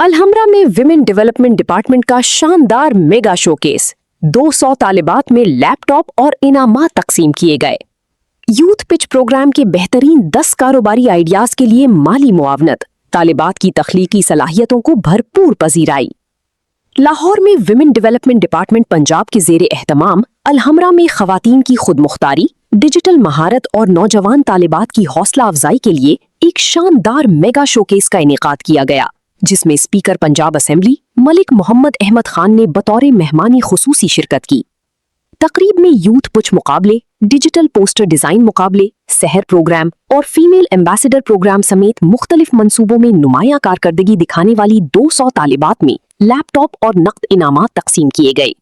अलहमरा में women development department का शानदार मेगा शोकेस। 200 तालिबात में लैपटॉप और इनामात तकसीम किए गए। यूथ पिच प्रोग्राम के बेहतरीन 10 कारोबारी आइडियाज के लिए माली मुआवनत, तालिबात की तख्लीकी सलाहियतों को भरपूर पजीराई। लाहौर में विमेन डेवलपमेंट डिपार्टमेंट पंजाब के ज़ेरे एहतमाम अलहमरा में खवातीन की खुदमुख्तारी, डिजिटल महारत और नौजवान तालिबात की हौसला अफजाई के लिए एक शानदार मेगा शोकेस का इनेकाद किया गया, जिसमें स्पीकर पंजाब असेंबली मलिक मोहम्मद अहमद खान ने बतौर मेहमानी खुसूसी शिरकत की। तकरीब में यूथ पुच मुकाबले, डिजिटल पोस्टर डिजाइन मुकाबले, सहर प्रोग्राम और फीमेल एम्बेसडर प्रोग्राम समेत मुख्तलिफ मंसूबों में नुमाया कारकर्दगी दिखाने वाली 200 तालिबात में लैपटॉप और नकद इनामात तकसीम किए गए।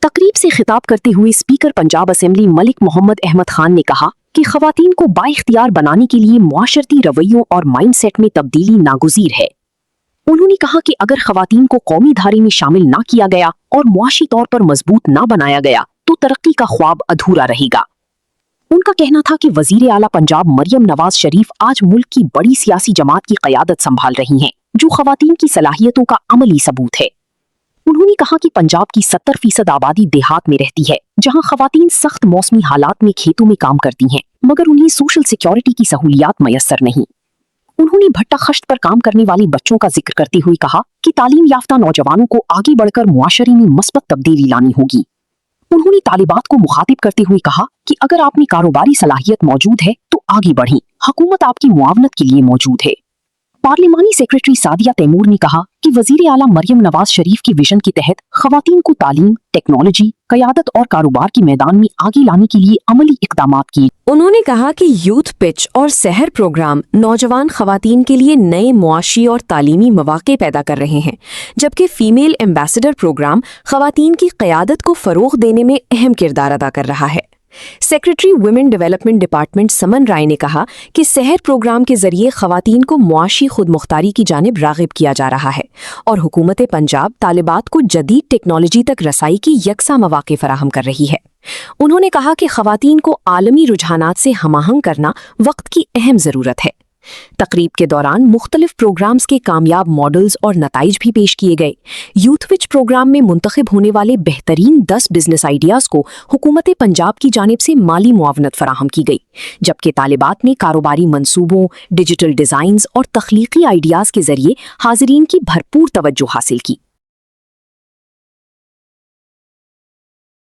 तकरीब से खिताब करते हुए स्पीकर पंजाब असेंबली मलिक मोहम्मद अहमद खान ने कहा कि खवातीन को बाइख्तियार बनाने के लिए मुआशरती रवैयों और माइंडसेट में तब्दीली नागुज़ीर है। उन्होंने कहा कि अगर खवातीन को कौमी धारे में शामिल ना किया गया और मुआशी तौर पर मजबूत ना बनाया गया तो तरक्की का ख्वाब अधूरा रहेगा। उनका कहना था कि वजीर आला पंजाब मरियम नवाज शरीफ आज मुल्क की बड़ी सियासी जमात की क़यादत संभाल रही हैं, जो खवातीन की सलाहियतों का अमली सबूत है। उन्होंने कहा कि पंजाब की 70% आबादी देहात में रहती है, जहां खवातीन सख्त मौसमी हालात में खेतों में काम करती हैं, मगर उन्हें सोशल सिक्योरिटी की सहूलियात मयसर नहीं। उन्होंने भट्टा खश्त पर काम करने वाले बच्चों का जिक्र करते हुए कहा कि तालीम याफ्ता नौजवानों को आगे बढ़कर मुआशरे में मस्बत तब्दीली लानी होगी। उन्होंने तालिबात को मुखातिब करते हुए कहा कि अगर आप में कारोबारी सलाहियत मौजूद है तो आगे बढ़ें, हुकूमत आपकी मुआवनत के लिए मौजूद है। पार्लिमानी सेक्रेटरी सादिया तैमूर ने कहा कि वजीर आला मरियम नवाज शरीफ के विजन के तहत खवातीन को तालीम, टेक्नोलॉजी, क़यादत और कारोबार के मैदान में आगे लाने के लिए अमली इक़दामात किए। उन्होंने कहा कि यूथ पिच और सहर प्रोग्राम नौजवान खवातीन के लिए नए मुआशी और तालीमी मौक़े पैदा कर रहे हैं, जबकि फीमेल एम्बेसडर प्रोग्राम खवातीन की क़यादत को फ़रोग़ देने में अहम किरदार अदा कर रहा है। सेक्रेटरी वुमेन डेवलपमेंट डिपार्टमेंट समन राय ने कहा कि सहर प्रोग्राम के जरिए खवातीन को मुआशी खुदमुख्तारी की जानिब राग़िब किया जा रहा है और हुकूमत पंजाब तालिबात को जदीद टेक्नोलॉजी तक रसाई की यकसा मौक़े फराहम कर रही है। उन्होंने कहा कि खवातीन को आलमी रुझानात से हमाहंग करना वक्त की अहम ज़रूरत है। तकरीब के दौरान मुख्तलिफ प्रोग्राम्स के कामयाब मॉडल्स और नताइज भी पेश किए गए। यूथ विच प्रोग्राम में मुंतखब होने वाले बेहतरीन 10 बिजनेस आइडियाज़ को हुकूमत पंजाब की जानिब से माली मुआवनत फराहम की गई, जबकि तालिबात ने कारोबारी मंसूबों, डिजिटल डिज़ाइंस और तख्लीकी आइडियाज़ के जरिए हाज़रीन की भरपूर तवज्जो हासिल की।